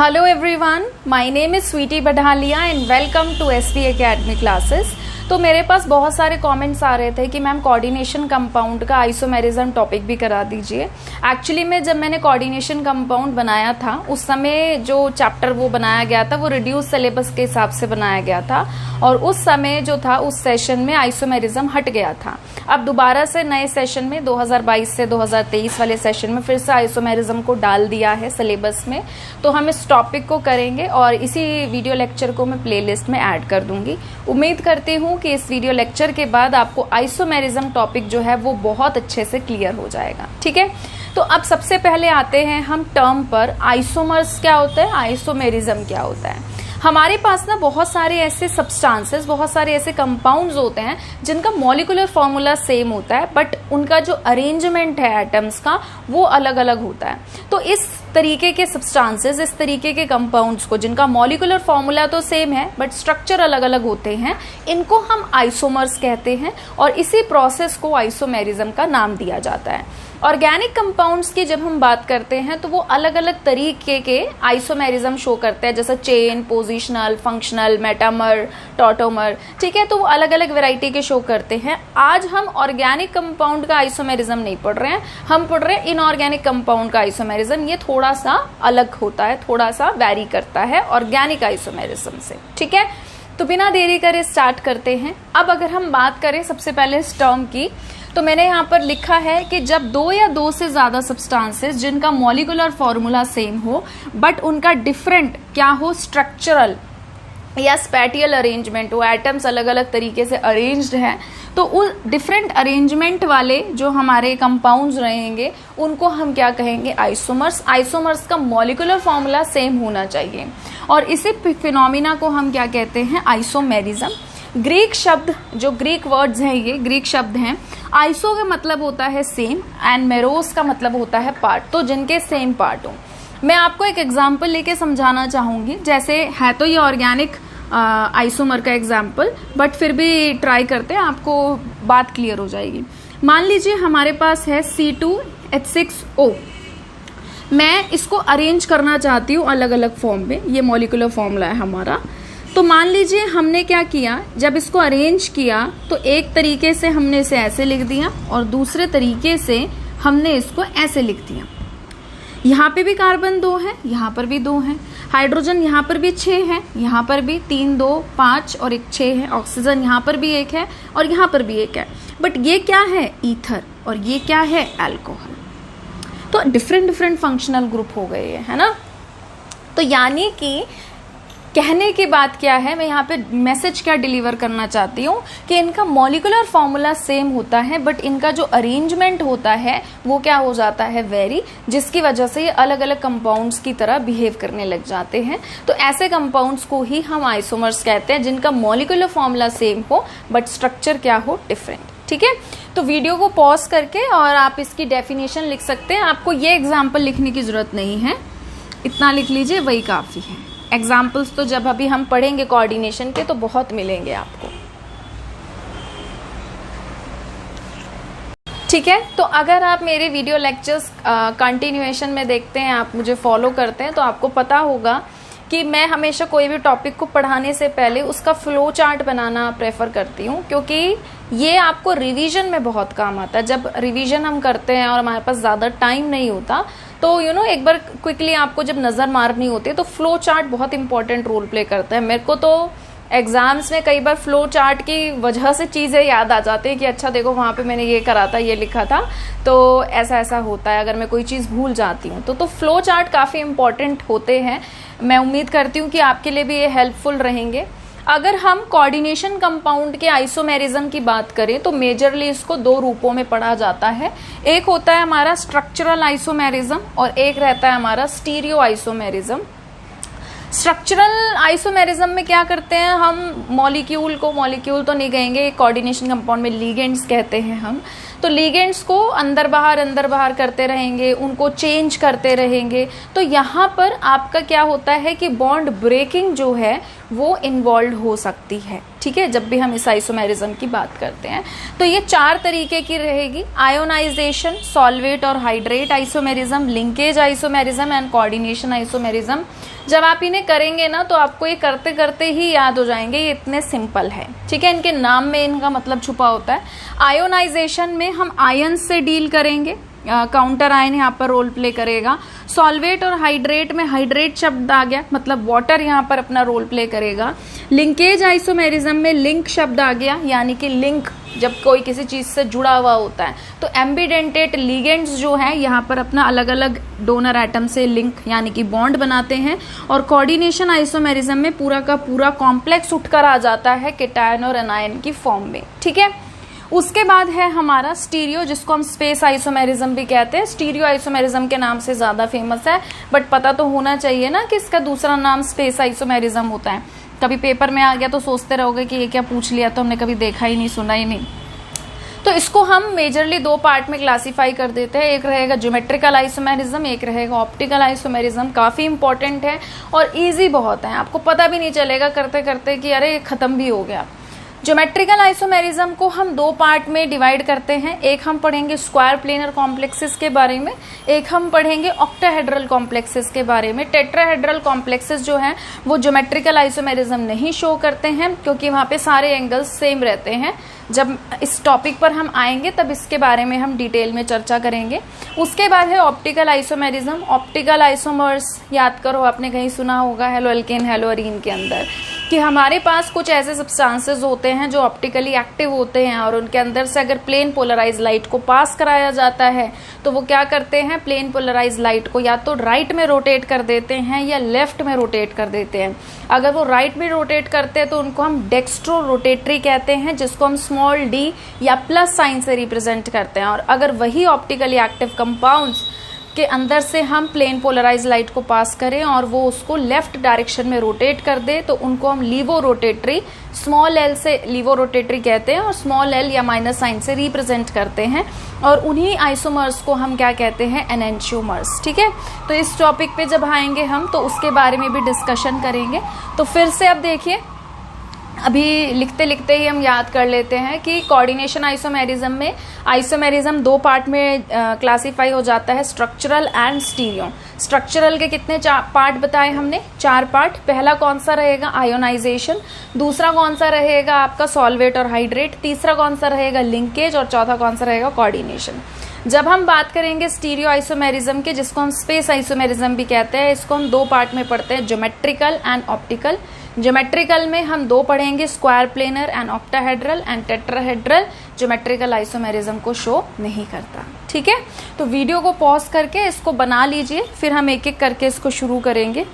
Hello everyone, my name is Sweetie Badhalia and welcome to SV Academy classes। तो मेरे पास बहुत सारे comments आ रहे थे कि मैम कोऑर्डिनेशन कंपाउंड का आइसोमेरिज्म टॉपिक भी करा दीजिए। एक्चुअली में जब मैंने कोऑर्डिनेशन कंपाउंड बनाया था उस समय जो चैप्टर वो बनाया गया था वो रिड्यूस सिलेबस के हिसाब से बनाया गया था और उस समय जो था उस सेशन में आइसोमेरिज्म हट गया था। अब दोबारा से नए सेशन में 2022 से 2023 वाले सेशन में फिर से आइसोमेरिज्म को डाल दिया है सिलेबस में, तो हम इस टॉपिक को करेंगे और इसी वीडियो लेक्चर को मैं प्लेलिस्ट में ऐड कर दूंगी। उम्मीद करती हूँ कि इस वीडियो लेक्चर के बाद आपको आइसोमेरिज्म टॉपिक जो है वो बहुत अच्छे से क्लियर हो जाएगा। ठीक है, तो अब सबसे पहले आते हैं हम टर्म पर। आइसोमर्स क्या होता है, आइसोमेरिज्म क्या होता है। हमारे पास ना बहुत सारे ऐसे सब्सटेंसेस, बहुत सारे ऐसे कंपाउंड्स होते हैं जिनका मॉलिक्यूलर फॉर्मूला सेम होता है बट उनका जो अरेंजमेंट है एटम्स का वो अलग अलग होता है। तो इस तरीके के सब्सटेंसेस, इस तरीके के कंपाउंड्स को जिनका मॉलिक्यूलर फॉर्मूला तो सेम है बट स्ट्रक्चर अलग अलग होते हैं, इनको हम आइसोमर्स कहते हैं और इसी प्रोसेस को आइसोमेरिज्म का नाम दिया जाता है। ऑर्गेनिक कंपाउंड्स की जब हम बात करते हैं तो वो अलग अलग तरीके के आइसोमेरिज्म शो करते हैं, जैसे chain, positional, functional, metamer, tautomer. ठीक है, तो वो अलग अलग वैरायटी के शो करते हैं। आज हम ऑर्गेनिक कंपाउंड का आइसोमेरिज्म नहीं पढ़ रहे हैं, हम पढ़ रहे हैं इनऑर्गेनिक कंपाउंड का आइसोमेरिज्म। ये थोड़ा सा अलग होता है, थोड़ा सा वैरी करता है ऑर्गेनिक आइसोमेरिज्म से। ठीक है, तो बिना देरी करे स्टार्ट करते हैं। अब अगर हम बात करें सबसे पहले इस टर्म की, तो मैंने यहाँ पर लिखा है कि जब दो या दो से ज्यादा सब्सटेंसेस जिनका मॉलिक्यूलर फॉर्मूला सेम हो बट उनका डिफरेंट क्या हो, स्ट्रक्चरल या स्पैटियल अरेंजमेंट हो, एटम्स अलग अलग तरीके से अरेंज्ड हैं, तो उस डिफरेंट अरेंजमेंट वाले जो हमारे कंपाउंड्स रहेंगे उनको हम क्या कहेंगे, आइसोमर्स। आइसोमर्स का मॉलिक्यूलर फॉर्मूला सेम होना चाहिए और इसी फिनोमिना को हम क्या कहते हैं, आइसोमेरिज्म। ग्रीक शब्द, जो ग्रीक वर्ड्स हैं, ये ग्रीक शब्द हैं। आइसो का मतलब होता है सेम एंड मेरोस का मतलब होता है पार्ट, तो जिनके सेम पार्ट हो। मैं आपको एक एग्जांपल लेके समझाना चाहूंगी, जैसे है तो ये ऑर्गेनिक आइसोमर का एग्जांपल बट फिर भी ट्राई करते हैं, आपको बात क्लियर हो जाएगी। मान लीजिए हमारे पास है C2H6O। मैं इसको अरेंज करना चाहती हूँ अलग अलग फॉर्म में, ये मॉलिक्यूलर फॉर्मूला है हमारा। तो मान लीजिए हमने क्या किया, जब इसको अरेंज किया तो एक तरीके से हमने इसे ऐसे लिख दिया और दूसरे तरीके से हमने इसको ऐसे लिख दिया। यहाँ पे भी कार्बन 2 है, यहाँ पर भी 2 है, हाइड्रोजन यहाँ पर भी 6 है, यहाँ पर भी 3, 2, 5 और एक 6 है, ऑक्सीजन यहाँ पर भी 1 है और यहाँ पर भी 1 है। बट ये क्या है, ईथर, और ये क्या है, अल्कोहल। तो डिफरेंट डिफरेंट फंक्शनल ग्रुप हो गए है ना। तो यानी कि कहने की बात क्या है, मैं यहाँ पे मैसेज क्या डिलीवर करना चाहती हूँ कि इनका मॉलिक्यूलर फॉर्मूला सेम होता है बट इनका जो अरेंजमेंट होता है वो क्या हो जाता है, वेरी, जिसकी वजह से ये अलग अलग कंपाउंड्स की तरह बिहेव करने लग जाते हैं। तो ऐसे कंपाउंड्स को ही हम आइसोमर्स कहते हैं जिनका मॉलिक्यूलर फॉर्मूला सेम हो बट स्ट्रक्चर क्या हो, डिफरेंट। ठीक है, तो वीडियो को पॉज करके और आप इसकी डेफिनेशन लिख सकते हैं। आपको ये एग्जाम्पल लिखने की जरूरत नहीं है, इतना लिख लीजिए, वही काफी है। एग्जाम्पल्स तो जब अभी हम पढ़ेंगे कोऑर्डिनेशन के तो बहुत मिलेंगे आपको। ठीक है, तो अगर आप मेरे वीडियो लेक्चर्स कंटिन्यूएशन में देखते हैं, आप मुझे फॉलो करते हैं, तो आपको पता होगा कि मैं हमेशा कोई भी टॉपिक को पढ़ाने से पहले उसका फ्लो चार्ट बनाना प्रेफर करती हूँ, क्योंकि ये आपको रिवीजन में बहुत काम आता है। जब रिवीजन हम करते हैं और हमारे पास ज़्यादा टाइम नहीं होता तो एक बार क्विकली आपको जब नज़र मारनी होती है तो फ्लो चार्ट बहुत इंपॉर्टेंट रोल प्ले करता है। मेरे को तो एग्जाम्स में कई बार फ्लो चार्ट की वजह से चीज़ें याद आ जाती हैं कि अच्छा देखो वहाँ पे मैंने ये करा था, ये लिखा था, तो ऐसा ऐसा होता है अगर मैं कोई चीज़ भूल जाती हूँ तो फ्लो चार्ट काफ़ी इंपॉर्टेंट होते हैं। मैं उम्मीद करती हूँ कि आपके लिए भी ये हेल्पफुल रहेंगे। अगर हम कोऑर्डिनेशन कंपाउंड के आइसोमेरिज्म की बात करें तो मेजरली इसको दो रूपों में पढ़ा जाता है। एक होता है हमारा स्ट्रक्चरल आइसोमेरिज्म और एक रहता है हमारा स्टीरियो आइसोमेरिज्म। स्ट्रक्चरल आइसोमेरिज्म में क्या करते हैं हम, मॉलिक्यूल तो नहीं कहेंगे, कोऑर्डिनेशन कंपाउंड में लीगेंड्स कहते हैं हम। तो लीगेंड्स को अंदर बाहर करते रहेंगे, उनको चेंज करते रहेंगे। तो यहाँ पर आपका क्या होता है कि बॉन्ड ब्रेकिंग जो है वो इन्वॉल्व हो सकती है, ठीक है, जब भी हम इस आइसोमेरिज्म की बात करते हैं। तो ये 4 तरीके की रहेगी: आयोनाइजेशन, सॉल्वेट और hydrate isomerism, linkage isomerism and coordination isomerism. जब आप इन्हें करेंगे ना तो आपको ये करते करते ही याद हो जाएंगे, ये इतने सिंपल है, ठीक है, इनके नाम में इनका मतलब छुपा होता है। आयोनाइजेशन में हम आयन से डील करेंगे, काउंटर आयन यहाँ पर रोल प्ले करेगा। सॉल्वेट और हाइड्रेट में हाइड्रेट शब्द आ गया, मतलब वाटर यहाँ पर अपना रोल प्ले करेगा। लिंकेज आइसोमेरिज्म में लिंक शब्द आ गया, यानी कि लिंक जब कोई किसी चीज से जुड़ा हुआ होता है तो एम्बिडेंटेट लिगेंड्स जो है यहाँ पर अपना अलग अलग डोनर एटम से लिंक यानी कि बॉन्ड बनाते हैं। और कोऑर्डिनेशन आइसोमेरिज्म में पूरा का पूरा कॉम्प्लेक्स उठकर आ जाता है केटायन और एनायन की फॉर्म में, ठीक है। उसके बाद है हमारा स्टीरियो, जिसको हम स्पेस आइसोमेरिज्म भी कहते हैं। स्टीरियो आइसोमेरिज्म के नाम से ज्यादा फेमस है, बट पता तो होना चाहिए ना कि इसका दूसरा नाम स्पेस आइसोमेरिज्म होता है। कभी पेपर में आ गया तो सोचते रहोगे कि ये क्या पूछ लिया, तो हमने कभी देखा ही नहीं, सुना ही नहीं। तो इसको हम मेजरली 2 पार्ट में क्लासीफाई कर देते हैं। एक रहेगा ज्योमेट्रिकल आइसोमेरिज्म, एक रहेगा ऑप्टिकल आइसोमेरिज्म। काफी इंपॉर्टेंट है और इजी बहुत है, आपको पता भी नहीं चलेगा करते करते कि अरे खत्म भी हो गया। ज्योमेट्रिकल आइसोमेरिज्म को हम 2 पार्ट में डिवाइड करते हैं। एक हम पढ़ेंगे स्क्वायर प्लेनर कॉम्प्लेक्सेस के बारे में, एक हम पढ़ेंगे ऑक्टाहेड्रल कॉम्प्लेक्सेस के बारे में। टेट्राहेड्रल कॉम्प्लेक्सेस जो हैं वो ज्योमेट्रिकल आइसोमेरिज्म नहीं शो करते हैं, क्योंकि वहां पे सारे एंगल्स सेम रहते हैं। जब इस टॉपिक पर हम आएंगे तब इसके बारे में हम डिटेल में चर्चा करेंगे। उसके बाद है ऑप्टिकल आइसोमेरिज्म। ऑप्टिकल आइसोमर्स याद करो, आपने कहीं सुना होगा हेलो एल्केन हेलो अरीन के अंदर, कि हमारे पास कुछ ऐसे सब्सटेंसेस होते हैं जो ऑप्टिकली एक्टिव होते हैं और उनके अंदर से अगर प्लेन पोलराइज लाइट को पास कराया जाता है तो वो क्या करते हैं, प्लेन पोलराइज लाइट को या तो राइट में रोटेट कर देते हैं या लेफ्ट में रोटेट कर देते हैं। अगर वो राइट में रोटेट करते हैं तो उनको हम डेक्स्ट्रो रोटेटरी कहते हैं, जिसको हम स्मॉल d या प्लस साइन से रिप्रेजेंट करते हैं। और अगर वही ऑप्टिकली एक्टिव कंपाउंड्स के अंदर से हम प्लेन पोलराइज लाइट को पास करें और वो उसको लेफ्ट डायरेक्शन में रोटेट कर दे तो उनको हम लीवो रोटेटरी, स्मॉल एल से लीवो रोटेटरी कहते हैं और स्मॉल एल या माइनस साइन से रिप्रेजेंट करते हैं। और उन्हीं आइसोमर्स को हम क्या कहते हैं, एनेंशियोमर्स, ठीक है। तो इस टॉपिक पे जब आएंगे हम तो उसके बारे में भी डिस्कशन करेंगे। तो फिर से अब देखिए, अभी लिखते लिखते ही हम याद कर लेते हैं कि कोऑर्डिनेशन आइसोमेरिज्म में आइसोमेरिज्म 2 पार्ट में क्लासीफाई हो जाता है, स्ट्रक्चरल एंड स्टीरियो। स्ट्रक्चरल के कितने पार्ट बताए हमने, 4 पार्ट। पहला कौन सा रहेगा, आयोनाइजेशन। दूसरा कौन सा रहेगा आपका, सॉल्वेट और हाइड्रेट। तीसरा कौन सा रहेगा, लिंकेज। और चौथा कौन सा रहेगा, कोऑर्डिनेशन। जब हम बात करेंगे स्टीरियो आइसोमेरिज्म के, जिसको हम स्पेस आइसोमेरिज्म भी कहते हैं, इसको हम 2 पार्ट में पढ़ते हैं, ज्योमेट्रिकल एंड ऑप्टिकल। ज्योमेट्रिकल में हम 2 पढ़ेंगे, square planar and octahedral and tetrahedral. Geometrical isomerism को शो नहीं करता, ठीक है। तो वीडियो को पॉज करके इसको बना लीजिए, फिर हम एक एक करके इसको शुरू करेंगे।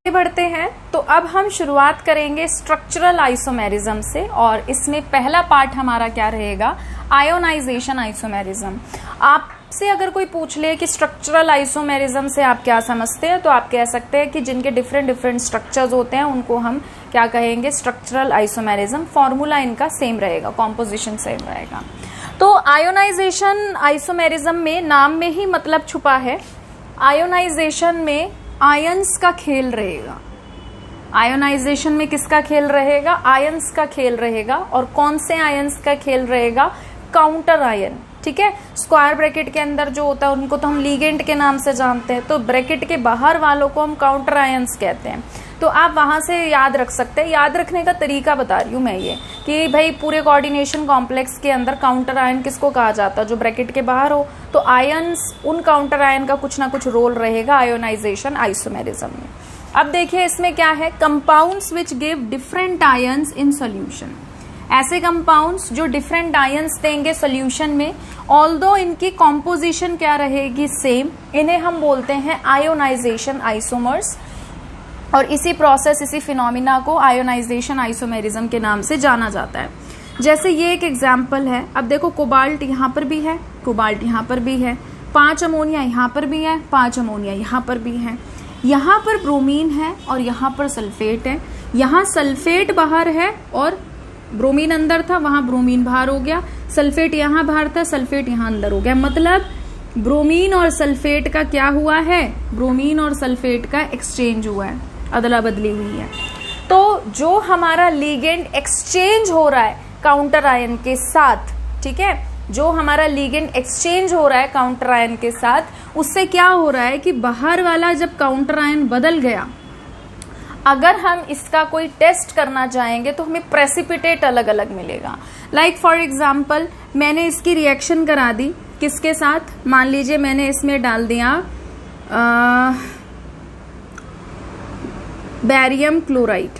बढ़ते हैं तो अब हम शुरुआत करेंगे स्ट्रक्चरल आइसोमेरिज्म से, और इसमें पहला पार्ट हमारा क्या रहेगा, आयोनाइजेशन आइसोमेरिज्म। आपसे अगर कोई पूछ ले कि स्ट्रक्चरल आइसोमेरिज्म से आप क्या समझते हैं, तो आप कह सकते हैं कि जिनके डिफरेंट डिफरेंट स्ट्रक्चर्स होते हैं उनको हम क्या कहेंगे, स्ट्रक्चरल आइसोमेरिज्म। फॉर्मूला इनका सेम रहेगा, कॉम्पोजिशन सेम रहेगा। तो आयोनाइजेशन आइसोमेरिज्म में नाम में ही मतलब छुपा है। आयोनाइजेशन में आयंस का खेल रहेगा। आयोनाइजेशन में किसका खेल रहेगा, आयंस का खेल रहेगा। और कौन से आयंस का खेल रहेगा, काउंटर आयन, ठीक है। स्क्वायर ब्रैकेट के अंदर जो होता है उनको तो हम लीगेंड के नाम से जानते हैं, तो ब्रैकेट के बाहर वालों को हम काउंटर आयंस कहते हैं। तो आप वहां से याद रख सकते हैं। याद रखने का तरीका बता रही हूं मैं ये कि भाई पूरे कोऑर्डिनेशन कॉम्प्लेक्स के अंदर काउंटर आयन किसको कहा जाता है, जो ब्रैकेट के बाहर हो। तो आयंस, उन काउंटर आयन का कुछ ना कुछ रोल रहेगा आयोनाइजेशन आइसोमेरिज्म में। अब देखिए इसमें क्या है, compounds which give different ions in solution. ऐसे कंपाउंड्स जो डिफरेंट आयंस देंगे सोल्यूशन में, ऑल्दो इनकी कॉम्पोजिशन क्या रहेगी, सेम, इन्हें हम बोलते हैं आयोनाइजेशन आइसोमर्स। और इसी प्रोसेस, इसी फिनोमिना को आयोनाइजेशन आइसोमेरिज्म के नाम से जाना जाता है। जैसे ये एक एग्जाम्पल है, अब देखो कोबाल्ट यहाँ पर भी है, कोबाल्ट यहाँ पर भी है, 5 अमोनिया यहाँ पर भी है, 5 अमोनिया यहाँ पर भी है। यहाँ पर ब्रोमीन है और यहाँ पर सल्फेट है। यहाँ सल्फेट बाहर है और ब्रोमीन अंदर था, वहां ब्रोमीन बाहर हो गया। सल्फेट यहाँ बाहर था, सल्फेट यहाँ अंदर हो गया। मतलब ब्रोमीन और सल्फेट का क्या हुआ है, ब्रोमीन और सल्फेट का एक्सचेंज हुआ है, अदला बदली हुई है। तो जो हमारा लिगेंड एक्सचेंज हो रहा है काउंटर आयन के साथ, ठीक है, जो हमारा लिगेंड एक्सचेंज हो रहा है काउंटर आयन के साथ, उससे क्या हो रहा है कि बाहर वाला जब काउंटर आयन बदल गया, अगर हम इसका कोई टेस्ट करना चाहेंगे तो हमें प्रेसिपिटेट अलग अलग मिलेगा। लाइक फॉर एग्जाम्पल मैंने इसकी रिएक्शन करा दी किसके साथ, मान लीजिए मैंने इसमें डाल दिया बैरियम क्लोराइड।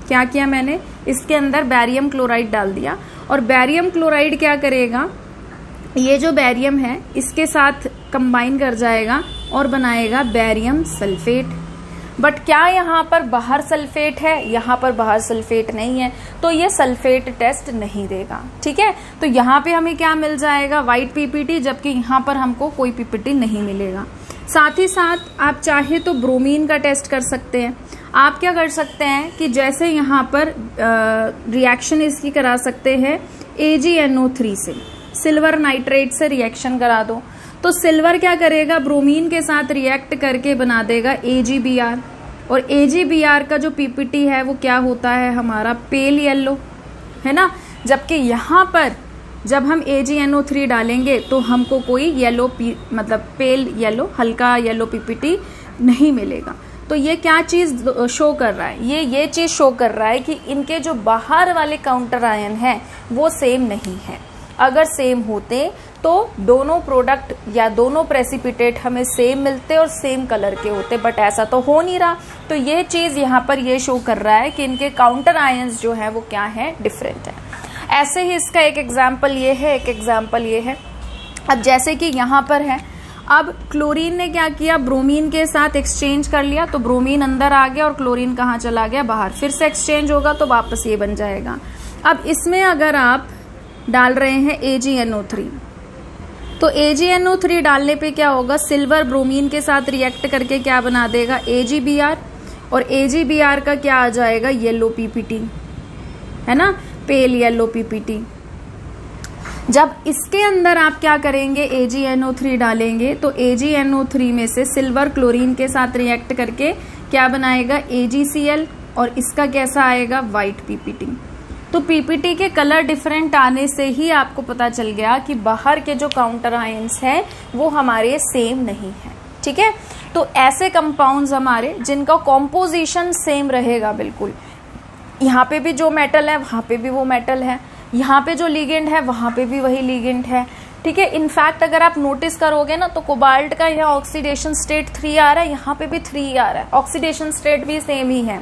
क्या किया मैंने, इसके अंदर बैरियम क्लोराइड डाल दिया, और बैरियम क्लोराइड क्या करेगा, ये जो बैरियम है इसके साथ कंबाइन कर जाएगा और बनाएगा बैरियम सल्फेट। बट क्या यहाँ पर बाहर सल्फेट है, यहाँ पर बाहर सल्फेट नहीं है, तो ये सल्फेट टेस्ट नहीं देगा। ठीक है, तो यहाँ पे हमें क्या मिल जाएगा, व्हाइट पीपीटी, जबकि यहाँ पर हमको कोई पीपीटी नहीं मिलेगा। साथ ही साथ आप चाहे तो ब्रोमीन का टेस्ट कर सकते हैं। आप क्या कर सकते हैं कि जैसे यहाँ पर रिएक्शन इसकी करा सकते हैं AgNO3 से, सिल्वर नाइट्रेट से रिएक्शन करा दो, तो सिल्वर क्या करेगा, ब्रोमीन के साथ रिएक्ट करके बना देगा AgBr, और AgBr का जो पीपीटी है वो क्या होता है हमारा पेल येलो, है ना। जबकि यहाँ पर जब हम AgNO3 डालेंगे तो हमको कोई येलो मतलब पेल येलो, हल्का येलो पीपीटी नहीं मिलेगा। तो ये क्या चीज शो कर रहा है, ये चीज शो कर रहा है कि इनके जो बाहर वाले काउंटर आयन है वो सेम नहीं है। अगर सेम होते तो दोनों प्रोडक्ट या दोनों प्रेसिपिटेट हमें सेम मिलते और सेम कलर के होते, बट ऐसा तो हो नहीं रहा। तो ये चीज यहाँ पर ये शो कर रहा है कि इनके काउंटर आयंस जो है वो क्या है, डिफरेंट है। ऐसे ही इसका एक एग्जाम्पल ये है, एक एग्जाम्पल ये है। अब जैसे कि यहाँ पर है, अब क्लोरीन ने क्या किया, ब्रोमीन के साथ एक्सचेंज कर लिया, तो ब्रोमीन अंदर आ गया और क्लोरीन कहाँ चला गया, बाहर। फिर से एक्सचेंज होगा तो वापस ये बन जाएगा। अब इसमें अगर आप डाल रहे हैं AgNO3, तो AgNO3 डालने पे क्या होगा, सिल्वर ब्रोमीन के साथ रिएक्ट करके क्या बना देगा, AgBr, और AgBr का क्या आ जाएगा, येलो पीपीटी, है ना, पेल येलो पीपीटी। जब इसके अंदर आप क्या करेंगे, AgNO3 डालेंगे, तो AgNO3 में से सिल्वर क्लोरीन के साथ रिएक्ट करके क्या बनाएगा, AgCl, और इसका कैसा आएगा, व्हाइट पीपीटी। तो पीपीटी के कलर डिफरेंट आने से ही आपको पता चल गया कि बाहर के जो काउंटर आयंस हैं वो हमारे सेम नहीं है। ठीक है, तो ऐसे कंपाउंड्स हमारे जिनका कॉम्पोजिशन सेम रहेगा बिल्कुल, यहाँ पे भी जो मेटल है वहां पे भी वो मेटल है, यहाँ पे जो लिगेंड है वहां पे भी वही लिगेंड है। ठीक है, इनफैक्ट अगर आप नोटिस करोगे ना तो कोबाल्ट का यहाँ ऑक्सीडेशन स्टेट 3 आ रहा है, यहाँ पे भी 3 आ रहा है, ऑक्सीडेशन स्टेट भी सेम ही है।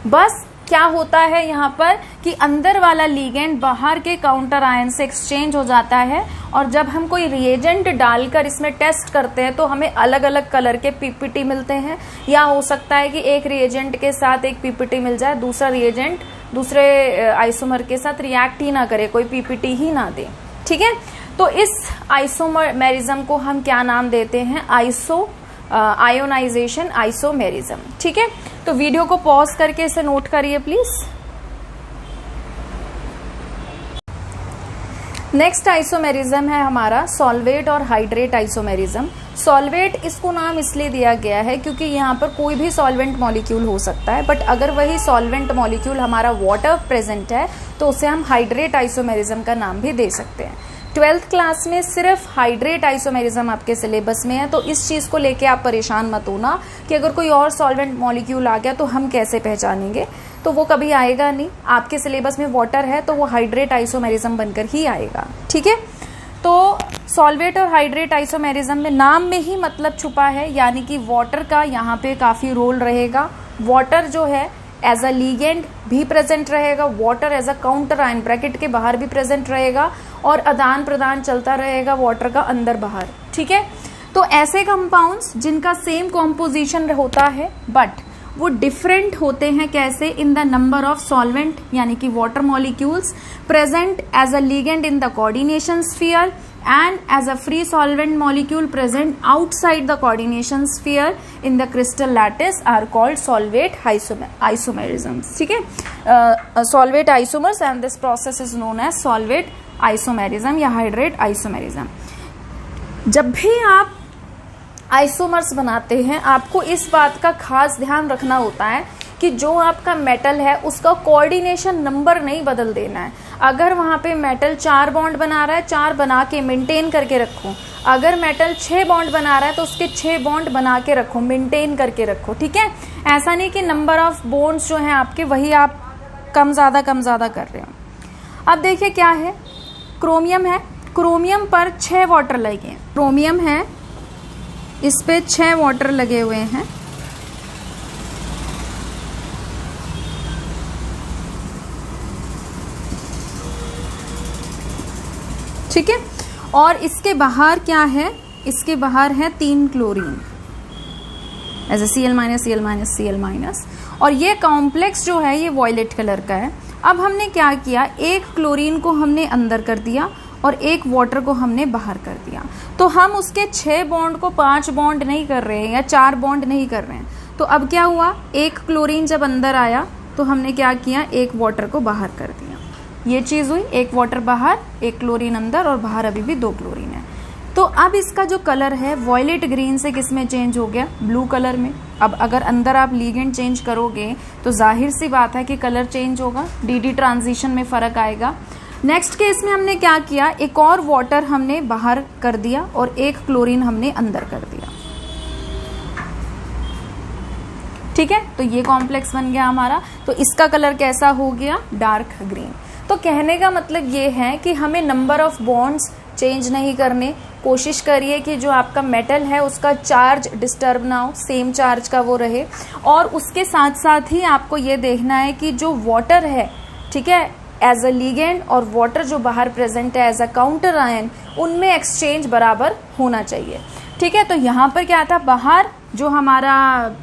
बस क्या होता है यहाँ पर कि अंदर वाला लिगेंड बाहर के काउंटर आयन से एक्सचेंज हो जाता है, और जब हम कोई रिएजेंट डालकर इसमें टेस्ट करते हैं तो हमें अलग अलग कलर के पीपीटी मिलते हैं। या हो सकता है कि एक रिएजेंट के साथ एक पीपीटी मिल जाए, दूसरा रिएजेंट दूसरे आइसोमर के साथ रिएक्ट ही ना करे, कोई पीपीटी ही ना दे। ठीक है, तो इस आइसोमेरिज्म को हम क्या नाम देते हैं, आयोनाइजेशन आइसोमेरिज्म। ठीक है, तो वीडियो को पॉज करके इसे नोट करिए प्लीज। नेक्स्ट आइसोमेरिज्म है हमारा सॉल्वेट और हाइड्रेट आइसोमेरिज्म। सॉल्वेट इसको नाम इसलिए दिया गया है क्योंकि यहाँ पर कोई भी सॉल्वेंट मॉलिक्यूल हो सकता है, बट अगर वही सॉल्वेंट मॉलिक्यूल हमारा वाटर प्रेजेंट है तो उसे हम हाइड्रेट आइसोमेरिज्म का नाम भी दे सकते हैं। 12th क्लास में सिर्फ हाइड्रेट आइसोमेरिज्म आपके सिलेबस में है, तो इस चीज को लेके आप परेशान मत होना कि अगर कोई और सॉल्वेंट मॉलिक्यूल आ गया तो हम कैसे पहचानेंगे, तो वो कभी आएगा नहीं। आपके सिलेबस में वाटर है तो वो हाइड्रेट आइसोमेरिज्म बनकर ही आएगा। ठीक है, तो सॉल्वेट और हाइड्रेट आइसोमेरिज्म में नाम में ही मतलब छुपा है, यानी कि वाटर का यहाँ पे काफी रोल रहेगा। वाटर जो है एज अ लीगेंड भी प्रेजेंट रहेगा, water as a counter ion bracket के बाहर भी प्रेजेंट रहेगा, और आदान प्रदान चलता रहेगा वाटर का अंदर बाहर। ठीक है, तो ऐसे कंपाउंड्स जिनका सेम कॉम्पोजिशन होता है बट वो डिफरेंट होते हैं, कैसे, in the number of solvent यानी कि water molecules present as a ligand in the coordination sphere and as a free solvent molecule present outside the coordination sphere in the crystal lattice are called solvate isomerisms. ठीक है, solvate isomers and this process is known as solvate isomerism या hydrate isomerism. जब भी आप isomers बनाते हैं आपको इस बात का खास ध्यान रखना होता है कि जो आपका मेटल है उसका कोऑर्डिनेशन नंबर नहीं बदल देना है। अगर वहां पे मेटल 4 बॉन्ड बना रहा है 4 बना के मेंटेन करके रखो, अगर मेटल 6 बॉन्ड बना रहा है तो उसके 6 बॉन्ड बना के रखो, मेंटेन करके रखो, ठीक है। ऐसा नहीं कि नंबर ऑफ बॉन्ड्स जो हैं आपके वही आप कम ज्यादा कर रहे हो। अब देखिए क्या है, क्रोमियम है, क्रोमियम पर 6 वाटर लगे हैं, क्रोमियम है इस पे 6 वाटर लगे हुए हैं, ठीक है। और इसके बाहर क्या है, इसके बाहर है 3 क्लोरीन एज Cl-Cl-Cl-, और ये कॉम्प्लेक्स जो है ये वॉयलेट कलर का है। अब हमने क्या किया, एक क्लोरीन को हमने अंदर कर दिया और एक वाटर को हमने बाहर कर दिया। तो हम उसके 6 बॉन्ड को 5 बॉन्ड नहीं कर रहे हैं या 4 बॉन्ड नहीं कर रहे हैं। तो अब क्या हुआ, एक क्लोरीन जब अंदर आया तो हमने क्या किया, एक वाटर को बाहर कर दिया। ये चीज़ हुई, एक वाटर बाहर, एक क्लोरीन अंदर और बाहर अभी भी 2 क्लोरीन है। तो अब इसका जो कलर है वॉयलेट ग्रीन से किस में चेंज हो गया, ब्लू कलर में। अब अगर अंदर आप लिगेंड चेंज करोगे तो जाहिर सी बात है कि कलर चेंज होगा, डी ट्रांजिशन में फ़र्क आएगा। नेक्स्ट केस में हमने क्या किया, एक और वाटर हमने बाहर कर दिया और एक क्लोरीन हमने अंदर कर दिया, ठीक है। तो ये कॉम्प्लेक्स बन गया हमारा। तो इसका कलर कैसा हो गया, डार्क ग्रीन। तो कहने का मतलब ये है कि हमें नंबर ऑफ बॉन्ड्स चेंज नहीं करने, कोशिश करिए कि जो आपका मेटल है उसका चार्ज डिस्टर्ब ना हो, सेम चार्ज का वो रहे। और उसके साथ साथ ही आपको ये देखना है कि जो वाटर है, ठीक है, एज अ लिगेंड और वाटर जो बाहर प्रेजेंट है एज अ काउंटर आयन, उनमें एक्सचेंज बराबर होना चाहिए, ठीक है। तो यहाँ पर क्या था, बाहर जो हमारा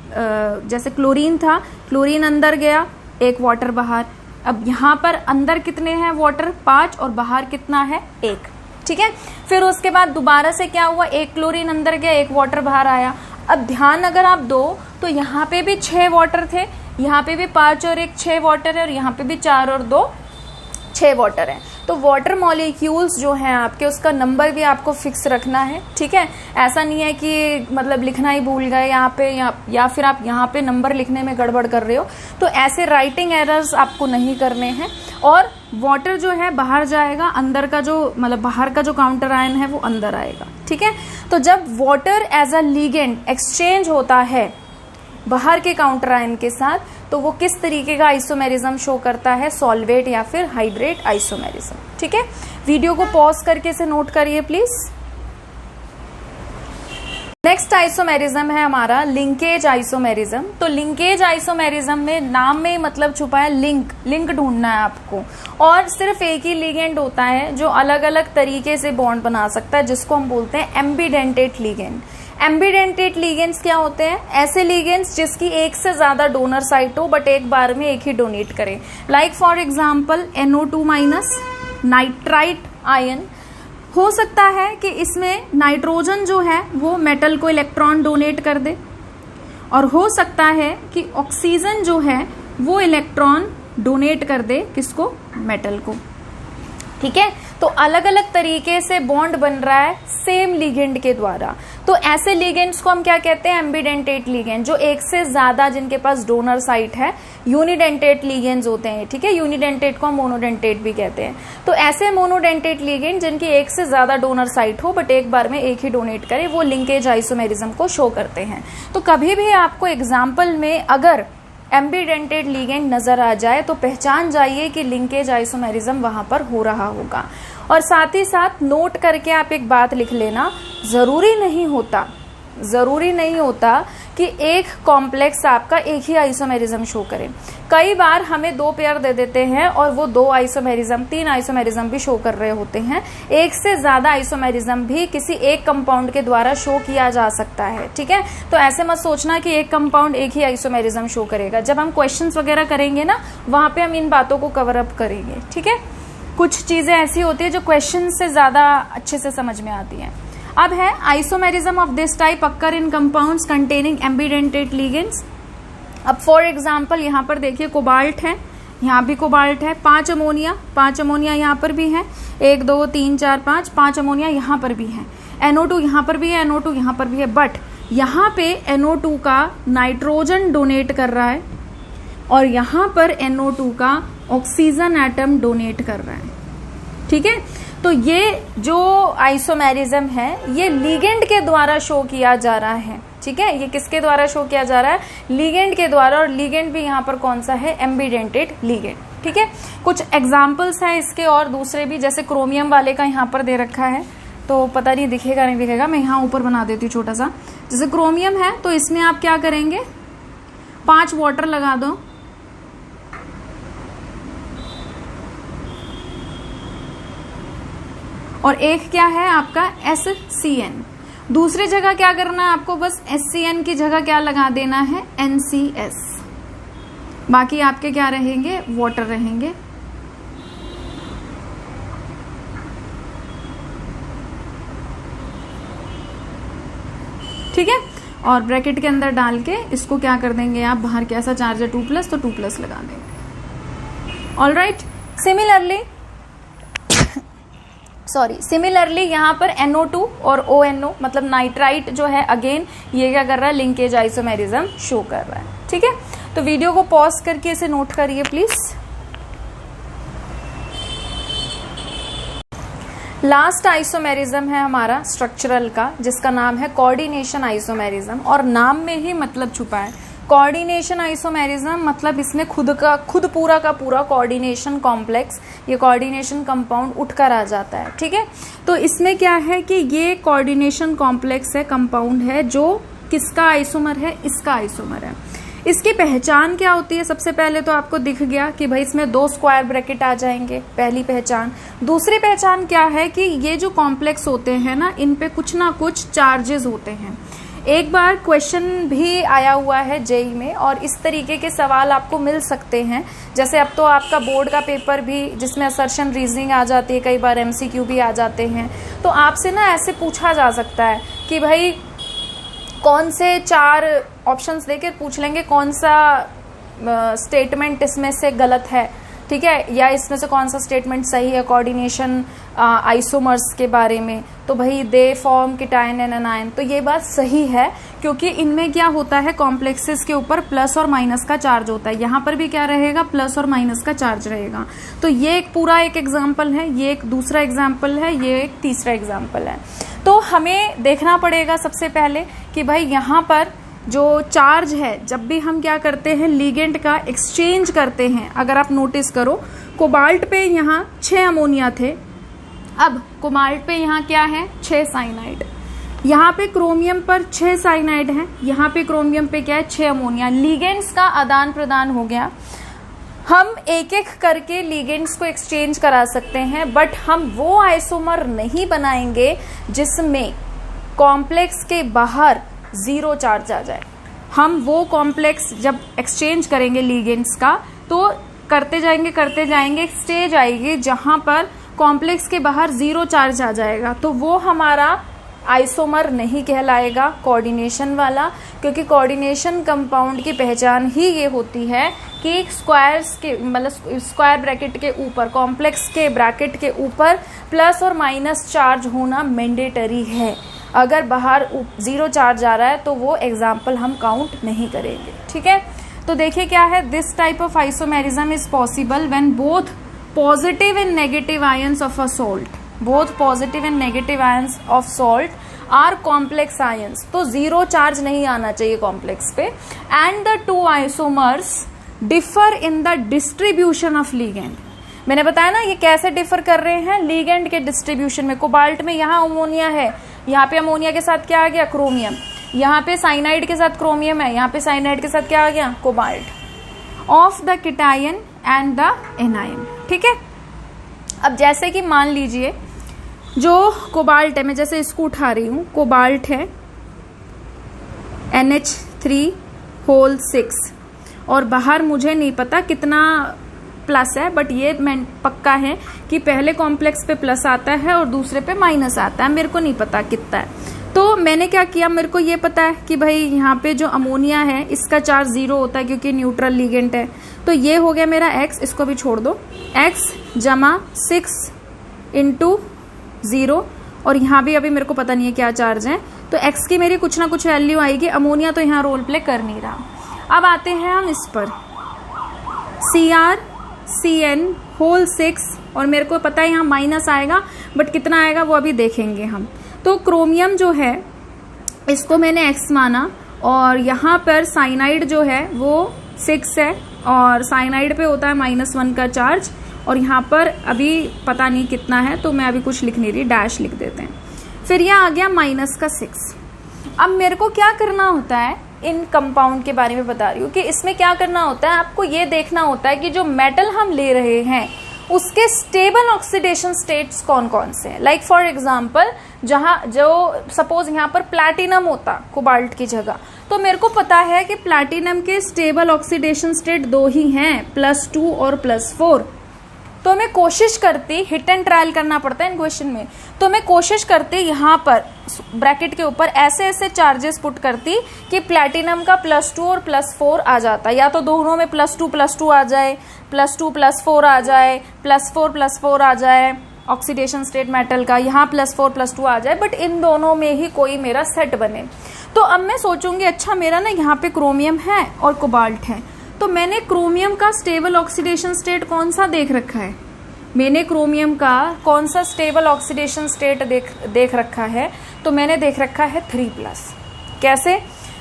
जैसे क्लोरीन था, क्लोरीन अंदर गया, एक वाटर बाहर। अब यहाँ पर अंदर कितने हैं वाटर, 5, और बाहर कितना है, 1, ठीक है। फिर उसके बाद दोबारा से क्या हुआ, एक क्लोरीन अंदर गया, एक वाटर बाहर आया। अब ध्यान अगर आप दो तो यहाँ पे भी 6 वाटर थे, यहाँ पे भी 5 और 1 6 वाटर है, और यहाँ पे भी 4 और 2 6 वाटर है। तो वाटर मॉलिक्यूल्स जो हैं आपके, उसका नंबर भी आपको फिक्स रखना है, ठीक है। ऐसा नहीं है कि मतलब लिखना ही भूल गए यहाँ पे, या फिर आप यहाँ पे नंबर लिखने में गड़बड़ कर रहे हो। तो ऐसे राइटिंग एरर्स आपको नहीं करने हैं। और वाटर जो है बाहर जाएगा, अंदर का जो मतलब बाहर का जो काउंटर आयन है वो अंदर आएगा, ठीक है। तो जब water as a ligand exchange होता है बाहर के काउंटर आयन के साथ, तो वो किस तरीके का आइसोमेरिज्म शो करता है, सॉल्वेट या फिर हाइड्रेट आइसोमेरिज्म, ठीक है। वीडियो को पॉज करके इसे नोट करिए प्लीज। नेक्स्ट आइसोमेरिज्म है हमारा लिंकेज आइसोमेरिज्म। तो लिंकेज आइसोमेरिज्म में नाम में मतलब छुपा है लिंक ढूंढना है आपको। और सिर्फ एक ही लिगेंड होता है जो अलग अलग तरीके से बॉन्ड बना सकता है, जिसको हम बोलते हैं एम्बिडेंटेट लिगेंड। एम्बिडेंटेट लिगेंड्स क्या होते हैं, ऐसे लिगेंड्स जिसकी एक से ज्यादा डोनर साइट हो बट एक बार में एक ही डोनेट करे। Like for example NO2- nitrite ion. हो सकता है कि इसमें नाइट्रोजन जो है वो मेटल को इलेक्ट्रॉन डोनेट कर दे, और हो सकता है कि ऑक्सीजन जो है वो इलेक्ट्रॉन डोनेट कर दे किसको, मेटल को, ठीक है। तो अलग अलग तरीके से बॉन्ड बन रहा है सेम लिगेंड के द्वारा। तो ऐसे लिगेंड्स को हम क्या कहते हैं, एम्बिडेंटेट लिगेंड, जो एक से ज्यादा जिनके पास डोनर साइट है। यूनिडेंटेट लिगेंड्स होते हैं, ठीक है। यूनिडेंटेट को हम मोनोडेंटेट भी कहते हैं। तो ऐसे मोनोडेंटेट लिगेंड जिनकी एक से ज्यादा डोनर साइट हो बट एक बार में एक ही डोनेट करे, वो लिंकेज आइसोमेरिज्म को शो करते हैं। तो कभी भी आपको एग्जाम्पल में अगर एम्बिडेंटेट लिगेंड नजर आ जाए तो पहचान जाइए कि लिंकेज आइसोमेरिज्म वहां पर हो रहा होगा। और साथ ही साथ नोट करके आप एक बात लिख लेना, जरूरी नहीं होता कि एक कॉम्प्लेक्स आपका एक ही आइसोमेरिज्म शो करे। कई बार हमें 2 पेयर दे देते हैं और वो 2 आइसोमेरिज्म 3 आइसोमेरिज्म भी शो कर रहे होते हैं। एक से ज्यादा आइसोमेरिज्म भी किसी एक कंपाउंड के द्वारा शो किया जा सकता है, ठीक है। तो ऐसे मत सोचना कि एक कंपाउंड एक ही आइसोमेरिज्म शो करेगा। जब हम क्वेश्चंस वगैरह करेंगे ना, वहां पे हम इन बातों को कवर अप करेंगे, ठीक है। कुछ चीजें ऐसी होती है जो क्वेश्चन से ज्यादा अच्छे से समझ में आती हैं। अब है isomerism of this type occur in compounds containing ambidentate ligands. अब फॉर एग्जांपल यहाँ पर देखिए कोबाल्ट है, यहाँ भी कोबाल्ट है, 5 अमोनिया यहाँ पर भी है, 1 2 3 4 5 अमोनिया यहाँ पर भी है। NO2 यहाँ पर भी है, NO2 यहाँ पर भी है, बट यहाँ पे NO2 का नाइट्रोजन डोनेट कर रहा है और यहाँ पर NO2 का ऑक्सीजन एटम डोनेट कर रहा है। ठीक है, तो ये जो आइसोमेरिज्म है ये लिगेंड के द्वारा शो किया जा रहा है। ठीक है, ये किसके द्वारा शो किया जा रहा है? लिगेंड के द्वारा, और लिगेंड भी यहाँ पर कौन सा है? Ambidentate ligand. ठीक है, कुछ एग्जाम्पल्स हैं इसके और दूसरे भी, जैसे क्रोमियम वाले का यहाँ पर दे रखा है, तो पता नहीं दिखेगा नहीं दिखेगा, मैं यहाँ ऊपर बना देती हूँ छोटा सा। जैसे क्रोमियम है तो इसमें आप क्या करेंगे, 5 वाटर लगा दो, और एक क्या है आपका SCN। दूसरी जगह क्या करना है आपको, बस SCN की जगह क्या लगा देना है? NCS। बाकी आपके क्या रहेंगे? वाटर रहेंगे। ठीक है, और ब्रैकेट के अंदर डाल के इसको क्या कर देंगे आप, बाहर कैसा चार्ज है 2+, तो 2+ लगा देंगे। ऑल राइट, सिमिलरली यहाँ पर NO2 और ONO मतलब नाइट्राइट जो है, अगेन ये क्या कर रहा है? लिंकेज आइसोमेरिज्म शो कर रहा है। ठीक है, तो वीडियो को पॉज करके इसे नोट करिए प्लीज। लास्ट आइसोमेरिज्म है हमारा स्ट्रक्चरल का, जिसका नाम है कोऑर्डिनेशन आइसोमेरिज्म, और नाम में ही मतलब छुपा है। कोऑर्डिनेशन आइसोमेरिज्म मतलब इसमें खुद पूरा का पूरा कोऑर्डिनेशन कॉम्प्लेक्स, ये कोऑर्डिनेशन कंपाउंड उठकर आ जाता है। ठीक है, तो इसमें क्या है कि ये कोऑर्डिनेशन कॉम्प्लेक्स है, कंपाउंड है, जो किसका आइसोमर है? इसका आइसोमर है। इसकी पहचान क्या होती है? सबसे पहले तो आपको दिख गया कि भाई इसमें 2 स्क्वायर ब्रैकेट आ जाएंगे, पहली पहचान। दूसरी पहचान क्या है कि ये जो कॉम्प्लेक्स होते हैं ना, इन पे कुछ ना कुछ चार्जेस होते हैं। एक बार क्वेश्चन भी आया हुआ है जेई में, और इस तरीके के सवाल आपको मिल सकते हैं। जैसे अब तो आपका बोर्ड का पेपर भी, जिसमें असर्शन रीजनिंग आ जाती है, कई बार MCQ भी आ जाते हैं, तो आपसे ना ऐसे पूछा जा सकता है कि भाई कौन से 4 ऑप्शंस देकर पूछ लेंगे कौन सा स्टेटमेंट इसमें से गलत है। ठीक है, या इसमें से कौन सा स्टेटमेंट सही है कोऑर्डिनेशन आइसोमर्स के बारे में। तो भाई दे फॉर्म कीटायन एंड एनायन, तो ये बात सही है, क्योंकि इनमें क्या होता है, कॉम्प्लेक्सेस के ऊपर प्लस और माइनस का चार्ज होता है। यहाँ पर भी क्या रहेगा? प्लस और माइनस का चार्ज रहेगा। तो ये एक पूरा एक एग्जाम्पल है, ये एक दूसरा एग्जाम्पल है, ये एक तीसरा एग्जाम्पल है। तो हमें देखना पड़ेगा सबसे पहले कि भाई यहाँ पर जो चार्ज है, जब भी हम क्या करते हैं, लिगेंड का एक्सचेंज करते हैं। अगर आप नोटिस करो, कोबाल्ट पे यहाँ 6 अमोनिया थे, अब कोबाल्ट पे यहाँ क्या है? 6 साइनाइड। यहाँ पे क्रोमियम पर 6 साइनाइड है, यहाँ पे क्रोमियम पे क्या है? 6 अमोनिया। लिगेंड्स का आदान प्रदान हो गया। हम एक एक करके लिगेंड्स को एक्सचेंज करा सकते हैं, बट हम वो आइसोमर नहीं बनाएंगे जिसमें कॉम्प्लेक्स के बाहर 0 चार्ज आ जाए। हम वो कॉम्प्लेक्स जब एक्सचेंज करेंगे लिगेंड्स का, तो करते जाएंगे एक स्टेज आएगी जहां पर कॉम्प्लेक्स के बाहर 0 चार्ज आ जाएगा, तो वो हमारा आइसोमर नहीं कहलाएगा कोऑर्डिनेशन वाला, क्योंकि कोऑर्डिनेशन कंपाउंड की पहचान ही ये होती है कि स्क्वायर्स के मतलब स्क्वायर ब्रैकेट के ऊपर, कॉम्प्लेक्स के ब्रैकेट के ऊपर प्लस और माइनस चार्ज होना मैंडेटरी है। अगर बाहर 0 चार्ज आ रहा है तो वो एग्जाम्पल हम काउंट नहीं करेंगे। ठीक है, तो देखिए क्या है, this type of isomerism is possible when both positive and negative ions of a salt, both positive and negative ions of salt are complex ions. तो 0 चार्ज नहीं आना चाहिए कॉम्प्लेक्स पे, and the 2 isomers differ in the distribution of ligand. मैंने बताया ना ये कैसे डिफर कर रहे हैं, लिगेंड के डिस्ट्रीब्यूशन में। कोबाल्ट में यहाँ अमोनिया है, यहाँ पे अमोनिया के साथ क्या आ गया? क्रोमियम। यहाँ पे साइनाइड के साथ क्रोमियम है, यहाँ पे साइनाइड के साथ क्या आ गया? Cobalt. Of the cation and the anion. ठीक है, अब जैसे कि मान लीजिए जो कोबाल्ट है, मैं जैसे इसको उठा रही हूं, कोबाल्ट है NH3 और बाहर मुझे नहीं पता कितना प्लस है, बट ये मैं पक्का है कि पहले कॉम्प्लेक्स पे प्लस आता है और दूसरे पे माइनस आता है। मेरे को नहीं पता कितना है, तो मैंने क्या किया, मेरे को ये पता है कि भाई यहाँ पे जो अमोनिया है इसका चार्ज 0 होता है क्योंकि न्यूट्रल लिगेंड है। तो ये हो गया मेरा x, इसको भी छोड़ दो, x जमा 6 × 0 और यहाँ भी अभी मेरे को पता नहीं है क्या चार्ज है, तो x की मेरी कुछ ना कुछ वैल्यू आएगी। अमोनिया तो यहाँ रोल प्ले कर नहीं रहा। अब आते हैं हम इस पर, Cr Cn होल 6, और मेरे को पता है यहाँ माइनस आएगा, बट कितना आएगा वो अभी देखेंगे हम। तो क्रोमियम जो है इसको मैंने x माना, और यहाँ पर साइनाइड जो है वो 6 है, और साइनाइड पे होता है -1 का चार्ज, और यहाँ पर अभी पता नहीं कितना है, तो मैं अभी कुछ लिख नहीं रही, डैश लिख देते हैं। फिर यह आ गया -6। अब मेरे को क्या करना होता है, इन कंपाउंड के बारे में बता रही हूँ कि इसमें क्या करना होता है। आपको ये देखना होता है कि जो मेटल हम ले रहे हैं उसके स्टेबल ऑक्सीडेशन स्टेट्स कौन कौन से हैं। लाइक फॉर एग्जांपल, जहाँ जो सपोज यहाँ पर प्लैटिनम होता कोबाल्ट की जगह, तो मेरे को पता है कि प्लैटिनम के स्टेबल ऑक्सीडेशन स्टेट 2 ही हैं, +2 और +4। तो मैं कोशिश करती, हिट एंड ट्रायल करना पड़ता है इन क्वेश्चन में, तो मैं कोशिश करती यहाँ पर ब्रैकेट के ऊपर ऐसे ऐसे चार्जेस पुट करती कि प्लैटिनम का +2 और +4 आ जाता, या तो दोनों में +2 आ जाए, +2 +4 आ जाए, +4 आ जाए ऑक्सीडेशन स्टेट मेटल का, यहाँ +4 आ जाए, बट इन दोनों में ही कोई मेरा सेट बने। तो अब मैं सोचूंगी अच्छा मेरा ना यहाँ पे क्रोमियम है और कोबाल्ट है, तो मैंने क्रोमियम का स्टेबल ऑक्सीडेशन स्टेट कौन सा देख रखा है, मैंने क्रोमियम का कौन सा स्टेबल ऑक्सीडेशन स्टेट देख रखा है, तो मैंने देख रखा है 3+। कैसे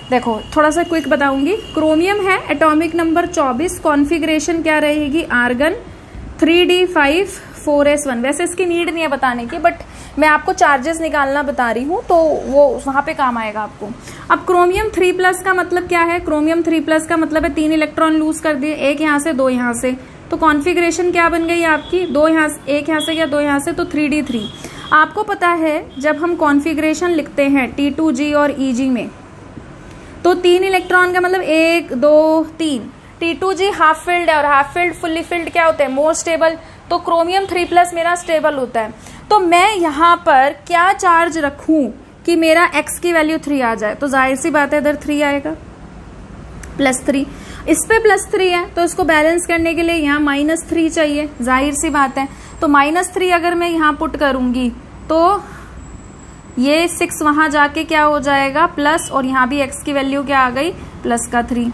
देखो, थोड़ा सा क्विक बताऊंगी। क्रोमियम है एटॉमिक नंबर 24, कॉन्फ़िगरेशन क्या रहेगी, आर्गन 3d5 4s1। वैसे इसकी नीड नहीं है बताने की, बट मैं आपको चार्जेस निकालना बता रही हूँ, तो वो वहां पे काम आएगा आपको। अब क्रोमियम 3+ का मतलब क्या है, क्रोमियम 3+ का मतलब है 3 इलेक्ट्रॉन लूज कर दिए, एक यहाँ से 2 यहाँ से, तो कॉन्फ़िगरेशन क्या बन गई आपकी, 2 यहाँ से, 1 यहाँ से या 2 यहाँ से, तो 3d3। आपको पता है जब हम कॉन्फ़िगरेशन लिखते हैं T2G और EG में, तो 3 इलेक्ट्रॉन का मतलब 1 2 3। T2G हाफ फिल्ड है और हाफ फिल्ड फुल्ली फिल्ड क्या होते हैं, मोर स्टेबल। तो क्रोमियम 3+ मेरा स्टेबल होता है। तो मैं यहाँ पर क्या चार्ज रखूं कि मेरा x की वैल्यू 3 आ जाए, तो जाहिर सी बात है इधर 3 आएगा, +3। इस पे +3 है, तो इसको बैलेंस करने के लिए यहाँ -3 चाहिए, जाहिर सी बात है। तो -3 अगर मैं यहाँ पुट करूंगी तो ये 6 वहां जाके क्या हो जाएगा प्लस, और यहाँ भी x की वैल्यू क्या आ गई, +3।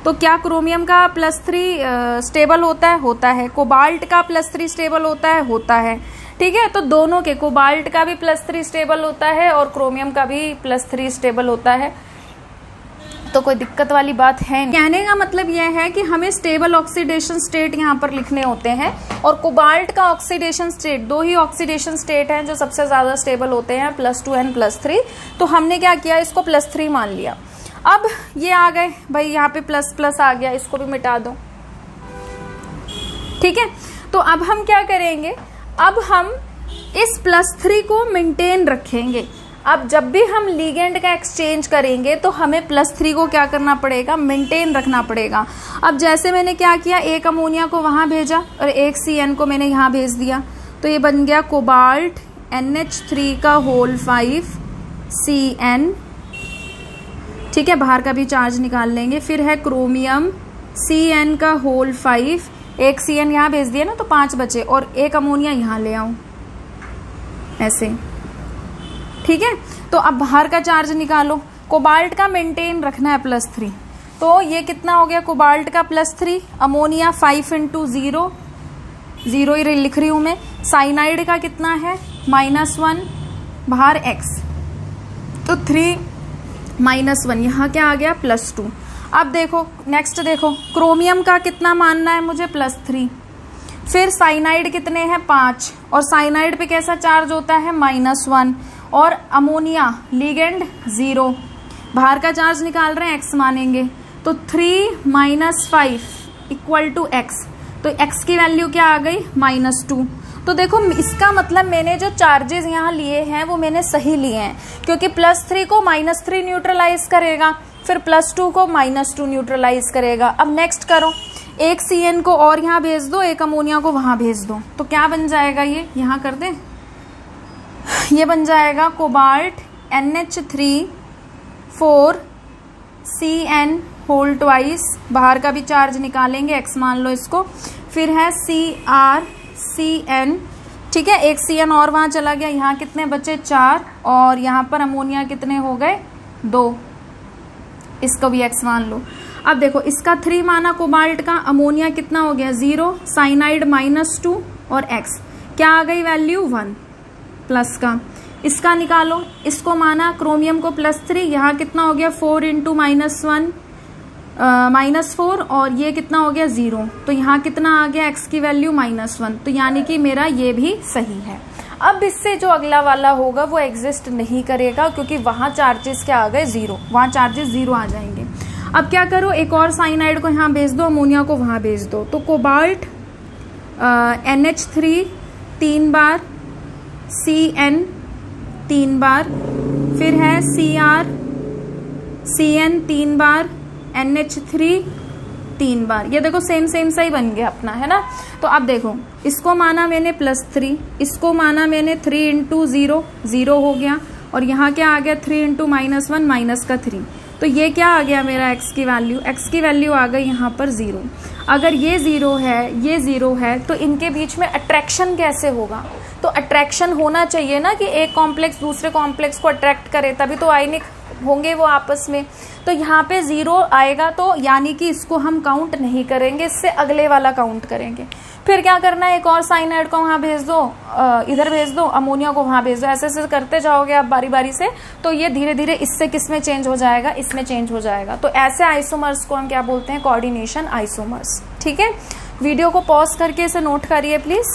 तो क्या क्रोमियम का +3 स्टेबल होता है, कोबाल्ट का +3 स्टेबल होता है, ठीक है। तो दोनों के, कोबाल्ट का भी +3 स्टेबल होता है और क्रोमियम का भी +3 स्टेबल होता है, तो कोई दिक्कत वाली बात है नहीं। कहने का मतलब यह है कि हमें स्टेबल ऑक्सीडेशन स्टेट यहाँ पर लिखने होते हैं, और कोबाल्ट का ऑक्सीडेशन स्टेट, 2 ही ऑक्सीडेशन स्टेट हैं जो सबसे ज्यादा स्टेबल होते हैं, +2 एंड +3। तो हमने क्या किया, इसको +3 मान लिया। अब ये आ गए भाई, यहाँ पे ++ आ गया, इसको भी मिटा दो, ठीक है। तो अब हम क्या करेंगे, अब हम इस +3 को मेंटेन रखेंगे। अब जब भी हम लिगेंड का एक्सचेंज करेंगे तो हमें +3 को क्या करना पड़ेगा, मेंटेन रखना पड़ेगा। अब जैसे मैंने क्या किया, एक अमोनिया को वहां भेजा और एक Cn को मैंने यहाँ भेज दिया, तो ये बन गया कोबाल्ट NH3 का होल 5 Cn, ठीक है। बाहर का भी चार्ज निकाल लेंगे। फिर है क्रोमियम Cn का होल 5, एक Cn यहाँ भेज दिया ना, तो 5 बचे, और एक अमोनिया यहाँ ले आऊं ऐसे, ठीक है। तो अब बाहर का चार्ज निकालो, कोबाल्ट का मेंटेन रखना है +3, तो ये कितना हो गया, कोबाल्ट का +3, अमोनिया 5 × 0 ही लिख रही हूं मैं। साइनाइड का कितना है, -1, बाहर x, तो 3 -1, यहाँ क्या आ गया, +2। अब देखो नेक्स्ट, देखो क्रोमियम का कितना मानना है मुझे, +3। फिर साइनाइड कितने हैं, 5, और साइनाइड पे कैसा चार्ज होता है, -1, और अमोनिया लिगेंड 0, बाहर का चार्ज निकाल रहे हैं, x मानेंगे, तो 3 - 5 = x, तो x की वैल्यू क्या आ गई, -2। तो देखो इसका मतलब मैंने जो चार्जेस यहाँ लिए हैं वो मैंने सही लिए हैं, क्योंकि +3 को -3 न्यूट्रलाइज करेगा, फिर +2 को -2 न्यूट्रलाइज करेगा। अब नेक्स्ट करो, एक Cn को और यहाँ भेज दो, एक अमोनिया को वहां भेज दो, तो क्या बन जाएगा, ये यहाँ कर दे, ये बन जाएगा कोबाल्ट NH3 4 Cn होल 2, बाहर का भी चार्ज निकालेंगे, x मान लो इसको। फिर है Cr Cn ठीक है, एक CN और वहां चला गया, यहाँ कितने बचे 4, और यहाँ पर अमोनिया कितने हो गए 2, इसको भी X मान लो। अब देखो इसका 3 माना कोबाल्ट का, अमोनिया कितना हो गया 0, साइनाइड -2 और X क्या आ गई वैल्यू 1 प्लस का। इसका निकालो, इसको माना क्रोमियम को +3, यहाँ कितना हो गया 4 × -4 और ये कितना हो गया 0, तो यहाँ कितना आ गया X की वैल्यू -1, तो यानी कि मेरा ये भी सही है। अब इससे जो अगला वाला होगा वो एग्जिस्ट नहीं करेगा क्योंकि वहां चार्जेस क्या आ गए 0, वहां चार्जेस 0 आ जाएंगे। अब क्या करो, एक और साइनाइड को यहाँ भेज दो, अमोनिया को वहां भेज दो, तो कोबाल्ट NH3 3 बार, CN 3 बार, फिर है Cr CN 3 बार, NH3 3 बार। ये देखो सेम सा ही बन गया अपना, है ना। तो अब देखो इसको माना मैंने +3, इसको माना मैंने 3 × 0, 0 हो गया, और यहाँ क्या आ गया 3 × -1 -3, तो ये क्या आ गया मेरा X की वैल्यू आ गई यहाँ पर 0। अगर ये 0 है, ये 0 है, तो इनके बीच में अट्रैक्शन कैसे होगा, तो अट्रैक्शन होना चाहिए ना कि एक कॉम्प्लेक्स दूसरे कॉम्प्लेक्स को अट्रैक्ट करे, तभी तो आयनिक होंगे वो आपस में। तो यहाँ पे 0 आएगा, तो यानी कि इसको हम काउंट नहीं करेंगे, इससे अगले वाला काउंट करेंगे। फिर क्या करना है, एक और साइनाइड को वहां भेज दो, इधर भेज दो, अमोनिया को वहां भेज दो, ऐसे करते जाओगे आप बारी बारी से, तो ये धीरे धीरे इससे किस में चेंज हो जाएगा, इसमें चेंज हो जाएगा। तो ऐसे आइसोमर्स को हम क्या बोलते हैं, कोऑर्डिनेशन आइसोमर्स। ठीक है, वीडियो को पॉज करके इसे नोट करिए प्लीज।